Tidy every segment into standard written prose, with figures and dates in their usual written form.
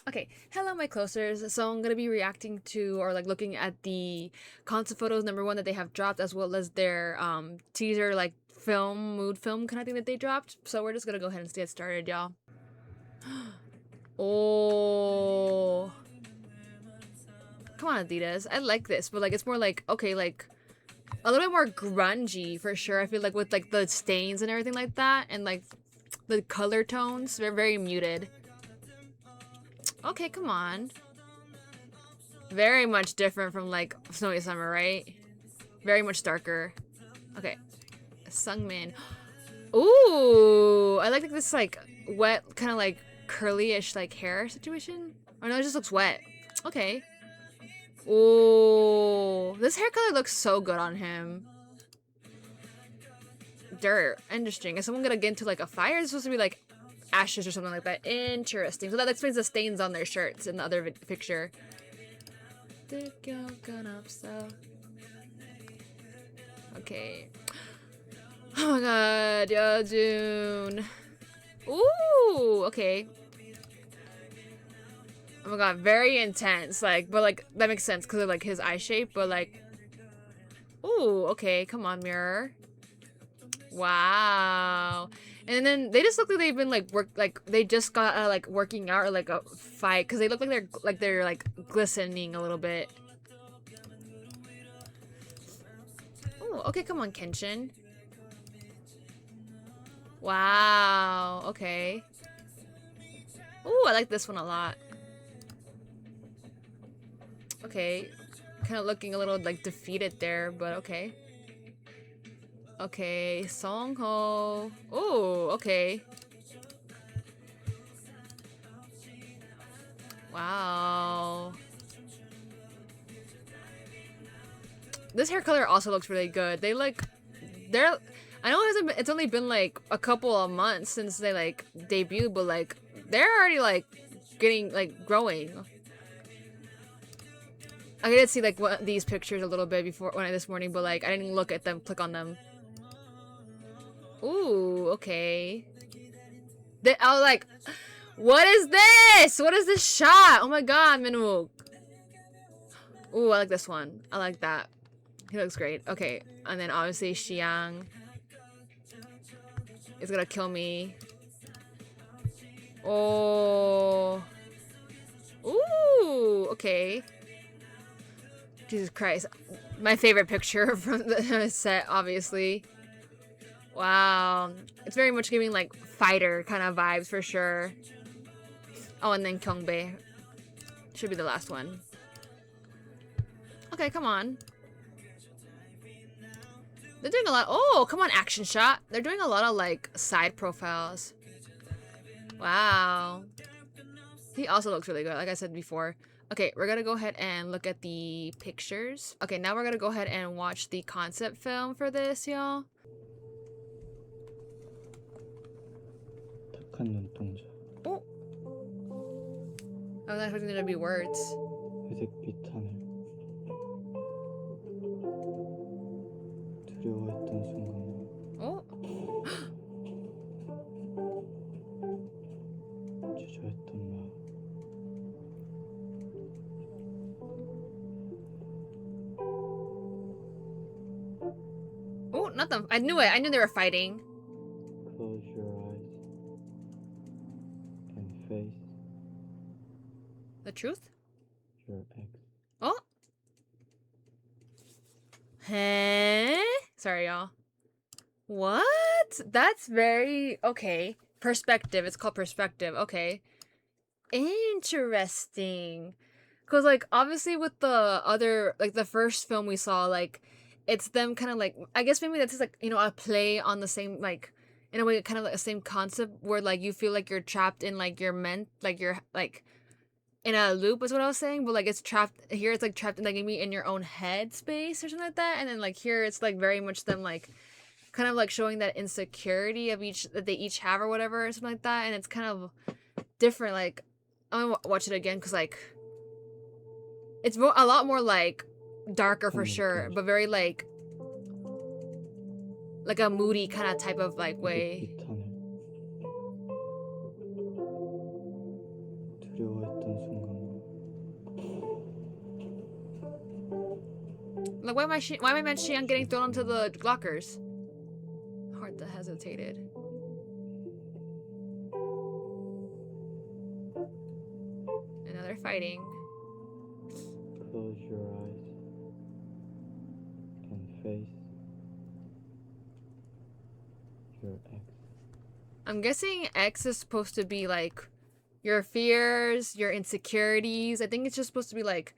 Okay, hello my closers. So I'm gonna be reacting to or like looking at the concert photos number one that they have dropped, as well as their teaser like film mood film kind of thing that they dropped. So we're just gonna go ahead and get started, y'all. Oh, come on, Adidas. I like this, but like it's more like okay, like a little bit more grungy for sure. I feel like with like the stains and everything like that, and like the color tones, they're very muted. Okay, come on. Very much different from like Snowy Summer, right? Very much darker. Okay. Sungmin. Ooh, I like this like wet, kind of like curly-ish like hair situation. Oh no, it just looks wet. Okay. Ooh, this hair color looks so good on him. Dirt. Interesting. Is someone gonna get into like a fire? It's supposed to be like ashes or something like that. Interesting. So that explains the stains on their shirts in the other picture. Okay. Oh my god, yeah, June. Ooh, okay. Oh my god, very intense. Like, but like that makes sense because of like his eye shape. But like, ooh, okay, come on, mirror. Wow. And then they just look like they've been like they just got like working out or like a fight because they look like they're like glistening a little bit. Oh, okay, come on, Kenshin. Wow. Okay. Ooh, I like this one a lot. Okay. Kind of looking a little like defeated there, but okay. Okay, Songho. Oh, okay. Wow. This hair color also looks really good. They're I know it's only been like a couple of months since they like debuted, but like they're already like getting like growing. I did see like these pictures a little bit before this morning, but like I didn't look at them, click on them. Ooh, okay. I was like, what is this? What is this shot? Oh my god, Minwook. Ooh, I like this one. I like that. He looks great. Okay, and then obviously Xiang is gonna kill me. Oh. Ooh, okay. Jesus Christ. My favorite picture from the set, obviously. Wow. It's very much giving like fighter kind of vibes for sure. Oh, and then Kyungbae. Should be the last one. Okay, come on. They're doing a lot. Oh, come on, action shot. They're doing a lot of like side profiles. Wow. He also looks really good, like I said before. Okay, we're gonna go ahead and look at the pictures. Okay, now we're gonna go ahead and watch the concept film for this, y'all. 착한 눈동자. Oh, I was expecting there to be words. 회색빛 하늘. 두려워했던 순간. Oh. 주저했던 마음. Oh, not them. I knew it. I knew they were fighting. Close your eyes and face The truth? your ex. Oh. Huh? Sorry, y'all. What? That's very... Okay. Perspective. It's called perspective. Okay. Interesting. Because, like, obviously with the other... Like, the first film we saw, like, it's them kind of, like... I guess maybe that's just, like, you know, a play on the same, like... In a way, kind of like the same concept where, like, you feel like you're trapped in, like, your like, you're, like... In a loop is what I was saying, but like it's trapped here. It's like trapped in like maybe in your own head space or something like that, and then like here it's like very much them like kind of like showing that insecurity of each that they each have or whatever or something like that, and it's kind of different. Like I'm gonna watch it again because like it's a lot more like darker for sure, but very like a moody kind of type of like way. 회색빛 하늘. 두려워했던 Like, why am I meant Xian getting thrown into the lockers? Heart that hesitated. And now they're fighting. Close your eyes and face your ex. I'm guessing X is supposed to be like your fears, your insecurities. I think it's just supposed to be like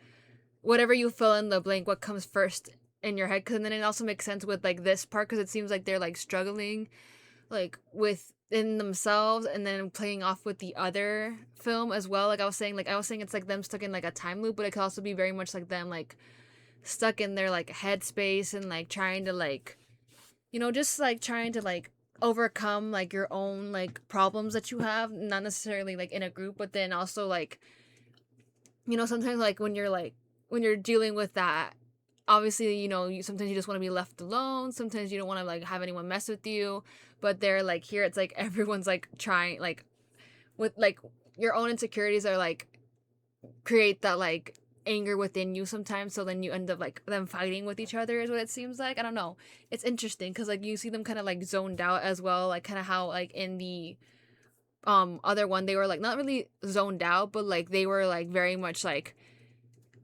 whatever you fill in the blank, what comes first in your head. Cause then it also makes sense with like this part, because it seems like they're like struggling like within themselves and then playing off with the other film as well. Like I was saying it's like them stuck in like a time loop, but it could also be very much like them like stuck in their like headspace and like trying to like, you know, just like trying to like overcome like your own like problems that you have, not necessarily like in a group, but then also like, you know, sometimes like when you're dealing with that, obviously, you know, sometimes you just want to be left alone, sometimes you don't want to like have anyone mess with you, but they're like here it's like everyone's like trying like with like your own insecurities are like create that like anger within you sometimes, so then you end up like them fighting with each other is what it seems like. I don't know, it's interesting because like you see them kind of like zoned out as well, like kind of how like in the other one they were like not really zoned out, but like they were like very much like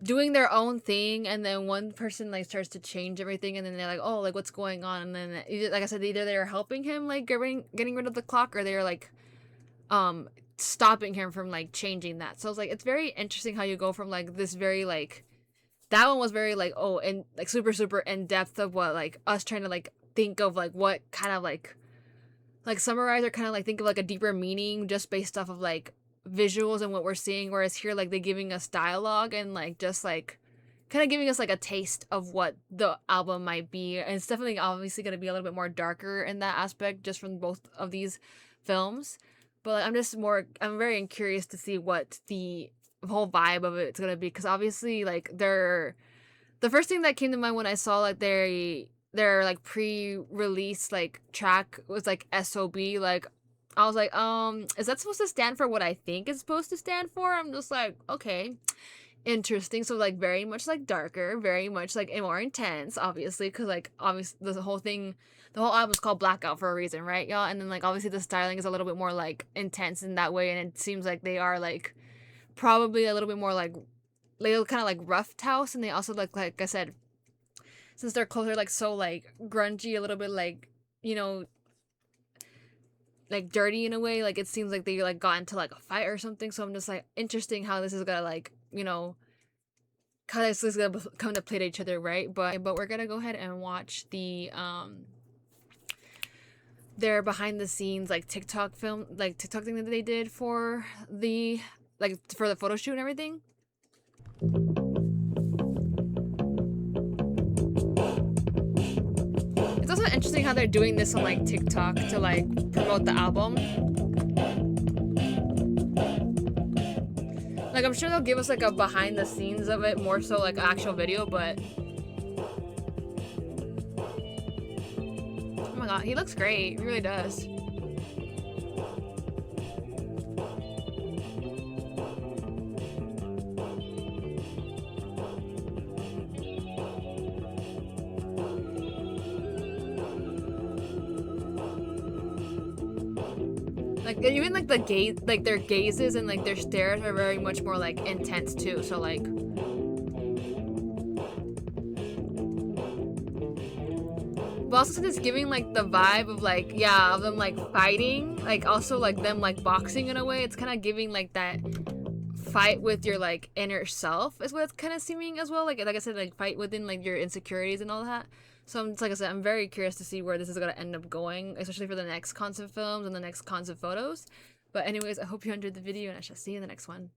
doing their own thing, and then one person like starts to change everything, and then they're like, oh, like what's going on, and then like I said, either they're helping him like getting rid of the clock, or they're like um stopping him from like changing that. So it's like it's very interesting how you go from like this very like that one was very like, oh, and like super in depth of what like us trying to like think of like what kind of like summarize or kind of like think of like a deeper meaning just based off of like visuals and what we're seeing, whereas here like they're giving us dialogue and like just like kind of giving us like a taste of what the album might be. And it's definitely obviously going to be a little bit more darker in that aspect just from both of these films, but like, I'm very curious to see what the whole vibe of it's going to be, because obviously like the first thing that came to mind when I saw like their like pre-release like track was like SOB. Like I was like, is that supposed to stand for what I think it's supposed to stand for? I'm just like, okay, interesting. So like very much like darker, very much like more intense, obviously, because like obviously the whole album's called Blackout for a reason, right, y'all? And then like obviously the styling is a little bit more like intense in that way, and it seems like they are like probably a little bit more like kind of like rough house, and they also like I said, since their clothes are like so like grungy, a little bit like, you know, like dirty in a way, like it seems like they like got into like a fight or something. So I'm just like interesting how this is gonna like, you know, how this is gonna come to play to each other, right? But we're gonna go ahead and watch the their behind the scenes like TikTok thing that they did for the like for the photo shoot and everything. It's also interesting how they're doing this on like TikTok to like promote the album. Like I'm sure they'll give us like a behind the scenes of it, more so like an actual video, but oh my god, he looks great. He really does. Like even like the gaze, like their gazes and like their stares are very much more like intense too. So like, but also since it's giving like the vibe of like yeah of them like fighting, like also like them like boxing in a way. It's kind of giving like that fight with your like inner self is what it's kind of seeming as well. Like I said, like fight within like your insecurities and all that. So I'm just like I said, I'm very curious to see where this is gonna end up going, especially for the next concept films and the next concept photos. But anyways, I hope you enjoyed the video, and I shall see you in the next one.